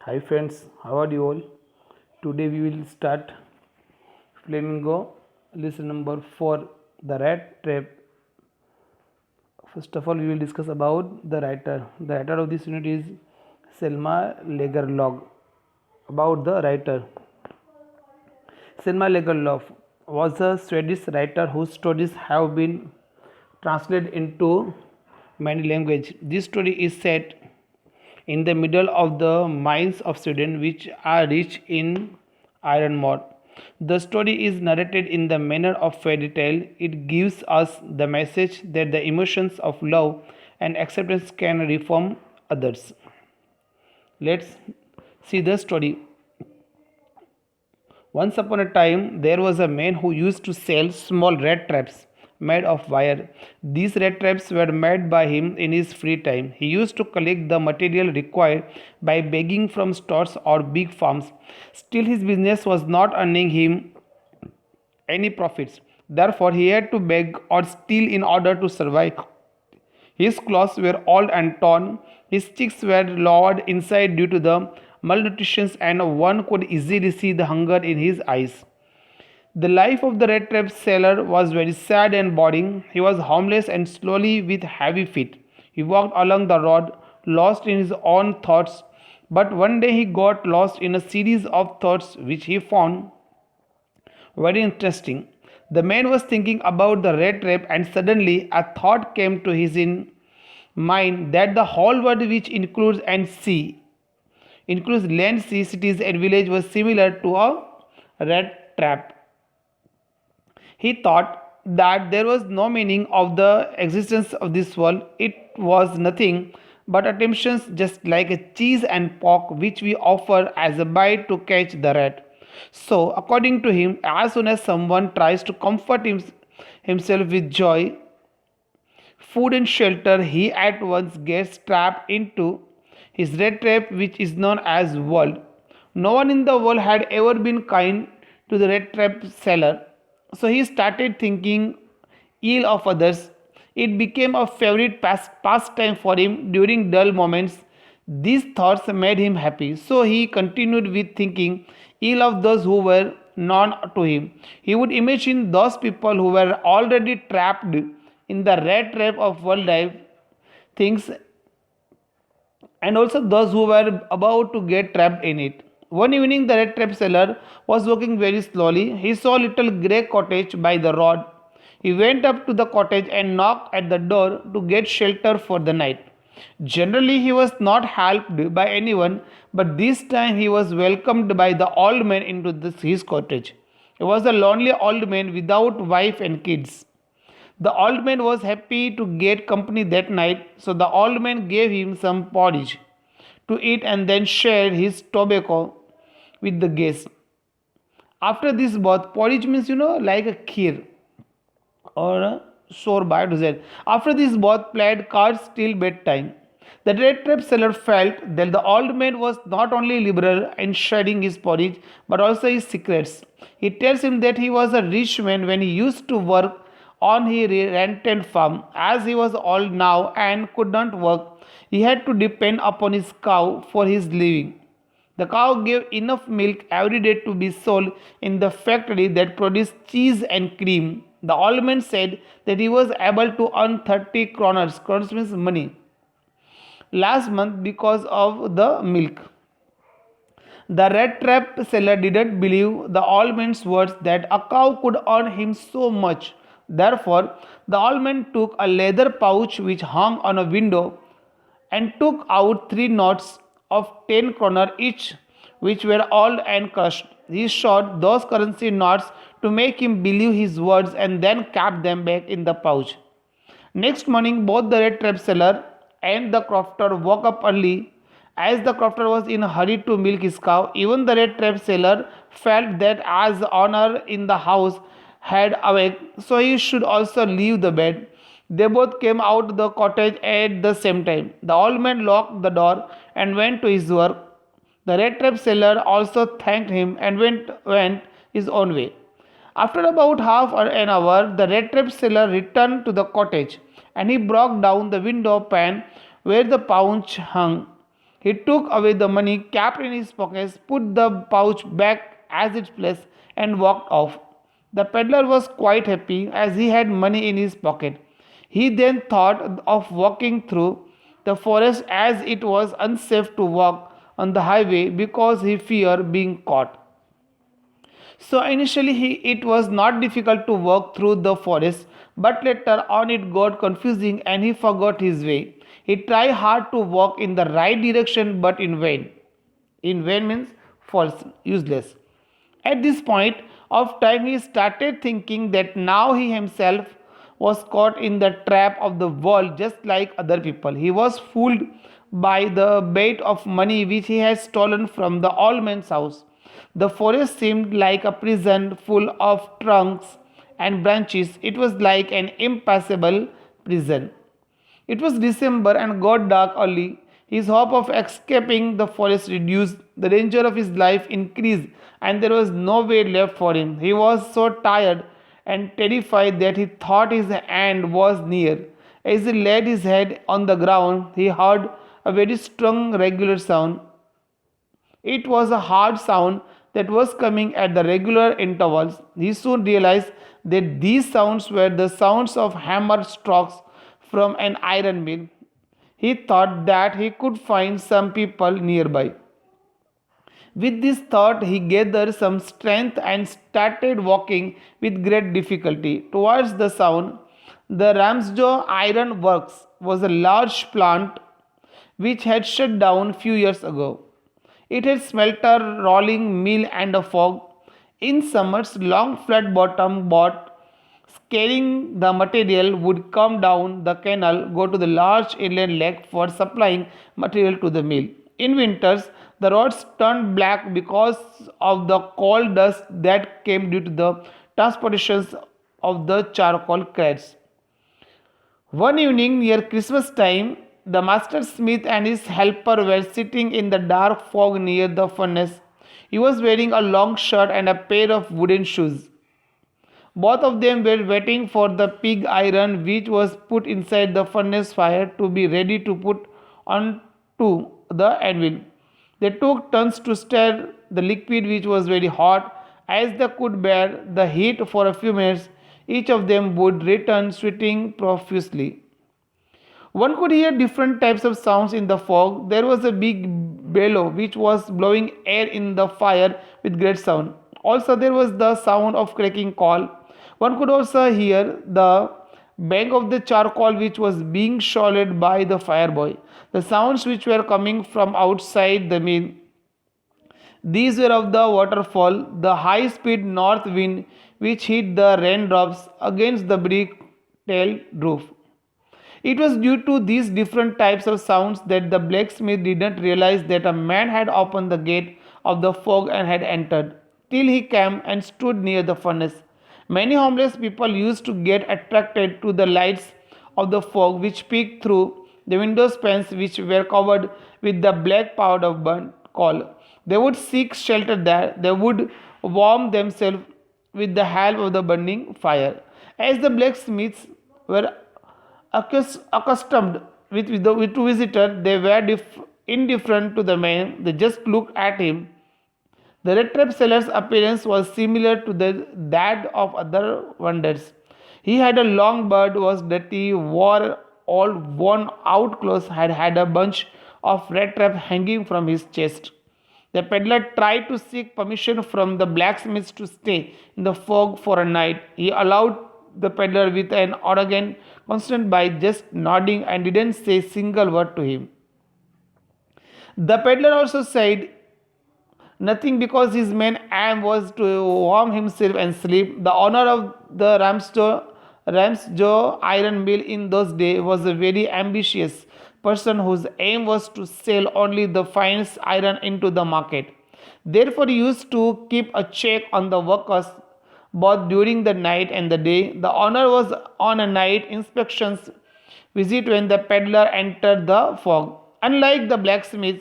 Hi friends, how are you all? Today we will start Flamingo lesson number 4, the rat trap. First of all, we will discuss about the writer. The writer of this unit is Selma Lagerlöf. About the writer, Selma Lagerlöf was a Swedish writer whose stories have been translated into many languages. This story is set in the middle of the mines of Sweden, which are rich in iron ore. The story is narrated in the manner of fairy tale. It gives us the message that the emotions of love and acceptance can reform others. Let's see the story. Once upon a time, there was a man who used to sell small rat traps made of wire. These rat traps were made by him in his free time. He used to collect the material required by begging from stores or big farms. Still, his business was not earning him any profits. Therefore, he had to beg or steal in order to survive. His clothes were old and torn, his cheeks were lowered inside due to the malnutrition, and one could easily see the hunger in his eyes. The life of the red trap seller was very sad and boring. He was homeless and slowly with heavy feet. He walked along the road, lost in his own thoughts. But one day he got lost in a series of thoughts which he found very interesting. The man was thinking about the red trap, and suddenly a thought came to his mind that the whole world, which includes land, sea, cities, and village, was similar to a red trap. He thought that there was no meaning of the existence of this world. It was nothing but attemptions, just like a cheese and pork which we offer as a bite to catch the rat. So, according to him, as soon as someone tries to comfort himself with joy, food and shelter, he at once gets trapped into his red trap, which is known as world. No one in the world had ever been kind to the red trap seller, so he started thinking ill of others. It became a favorite pastime for him during dull moments. These thoughts made him happy, so he continued with thinking ill of those who were known to him. He would imagine those people who were already trapped in the red trap of world life things, and also those who were about to get trapped in it. One evening, the red trap seller was walking very slowly. He saw a little grey cottage by the road. He went up to the cottage and knocked at the door to get shelter for the night. Generally, he was not helped by anyone, but this time he was welcomed by the old man into his cottage. He was a lonely old man without wife and kids. The old man was happy to get company that night, so the old man gave him some porridge to eat and then shared his tobacco with the guest. After this bath, porridge means like a kheer or a sorbet to say. After this bath, played cards till bedtime. The red trap seller felt that the old man was not only liberal in sharing his porridge but also his secrets. He tells him that he was a rich man when he used to work on his rented farm. As he was old now and could not work, he had to depend upon his cow for his living. The cow gave enough milk every day to be sold in the factory that produced cheese and cream. The old man said that he was able to earn 30 kroners. Kroners means money. Last month because of the milk. The red trap seller didn't believe the old man's words that a cow could earn him so much. Therefore, the old man took a leather pouch which hung on a window and took out 3 notes of 10 kroner each, which were old and crushed. He showed those currency notes to make him believe his words and then kept them back in the pouch. Next morning, both the red trap seller and the crofter woke up early. As the crofter was in a hurry to milk his cow, even the red trap seller felt that as owner in the house had awake, so he should also leave the bed. They both came out of the cottage at the same time. The old man locked the door and went to his work. The red trap seller also thanked him and went his own way. After about half an hour, the red trap seller returned to the cottage and he broke down the window pane where the pouch hung. He took away the money kept in his pockets, put the pouch back as its place, and walked off. The peddler was quite happy as he had money in his pocket. He then thought of walking through the forest as it was unsafe to walk on the highway because he feared being caught. So initially it was not difficult to walk through the forest, but later on it got confusing and he forgot his way. He tried hard to walk in the right direction but in vain. In vain means false, useless. At this point of time, he started thinking that now he himself was caught in the trap of the world just like other people. He was fooled by the bait of money which he had stolen from the old man's house. The forest seemed like a prison full of trunks and branches. It was like an impassable prison. It was December and got dark early. His hope of escaping the forest reduced, the danger of his life increased, and there was no way left for him. He was so tired and terrified that he thought his end was near. As he laid his head on the ground, he heard a very strong, regular sound. It was a hard sound that was coming at the regular intervals. He soon realized that these sounds were the sounds of hammer strokes from an iron mill. He thought that he could find some people nearby. With this thought, he gathered some strength and started walking with great difficulty towards the sound. The Ramsjo Iron Works was a large plant which had shut down few years ago. It had smelter, rolling mill and a fog. In summers, long flat bottom boat carrying the material would come down the canal, go to the large inland lake for supplying material to the mill. In winters, the roads turned black because of the coal dust that came due to the transportations of the charcoal crates. One evening near Christmas time, the master smith and his helper were sitting in the dark fog near the furnace. He was wearing a long shirt and a pair of wooden shoes. Both of them were waiting for the pig iron which was put inside the furnace fire to be ready to put onto the anvil. They took turns to stir the liquid which was very hot. As they could bear the heat for a few minutes, each of them would return sweating profusely. One could hear different types of sounds in the fog. There was a big bellow which was blowing air in the fire with great sound. Also, there was the sound of cracking coal. One could also hear the bang of the charcoal which was being shoveled by the fireboy. The sounds which were coming from outside the mill, these were of the waterfall, the high speed north wind which hit the raindrops against the brick tiled roof. It was due to these different types of sounds that the blacksmith did not realize that a man had opened the gate of the fog and had entered, till he came and stood near the furnace. Many homeless people used to get attracted to the lights of the fog which peeked through the window panes which were covered with the black powder of burnt coal. They would seek shelter there. They would warm themselves with the help of the burning fire. As the blacksmiths were accustomed to visitor, they were indifferent to the man. They just looked at him. The red trap seller's appearance was similar to that of other vendors. He had a long beard, was dirty, wore old worn out clothes, had a bunch of red trap hanging from his chest. The peddler tried to seek permission from the blacksmith to stay in the fog for a night. He allowed the peddler with an arrogant consent by just nodding and didn't say a single word to him. The peddler also said nothing because his main aim was to warm himself and sleep. The owner of the Ramsjo iron mill in those days was a very ambitious person whose aim was to sell only the finest iron into the market. Therefore, he used to keep a check on the workers both during the night and the day. The owner was on a night inspections visit when the peddler entered the fog. Unlike the blacksmith,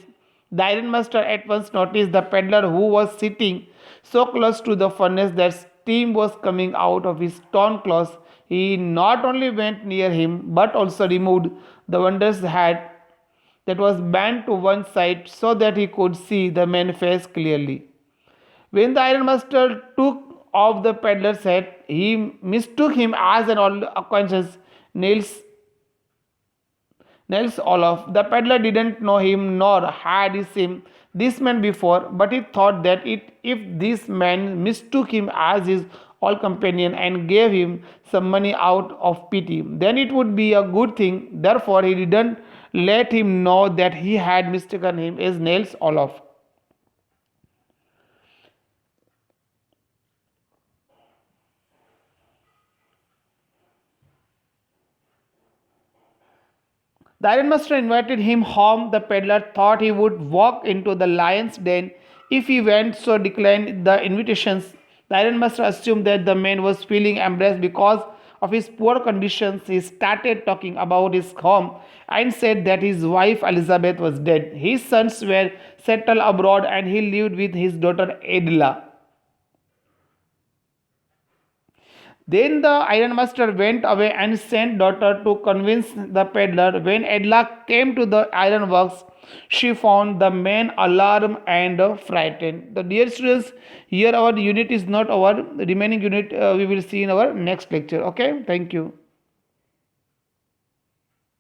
the ironmaster at once noticed the peddler who was sitting so close to the furnace that steam was coming out of his torn clothes. He not only went near him but also removed the vendor's hat that was bent to one side so that he could see the man's face clearly. When the ironmaster took off the peddler's hat, he mistook him as an old acquaintance, Nels Olaf. The peddler didn't know him nor had he seen this man before, but he thought that if this man mistook him as his old companion and gave him some money out of pity, then it would be a good thing. Therefore, he didn't let him know that he had mistaken him as Nels Olaf. The ironmaster invited him home. The peddler thought he would walk into the lion's den if he went, so declined the invitations. The ironmaster assumed that the man was feeling embarrassed because of his poor conditions. He started talking about his home and said that his wife Elizabeth was dead. His sons were settled abroad and he lived with his daughter Edla. Then the ironmaster went away and sent daughter to convince the peddler. When Edla came to the ironworks, she found the man alarmed and frightened. The dear students, here our unit is not over. The remaining unit we will see in our next lecture. Okay, thank you.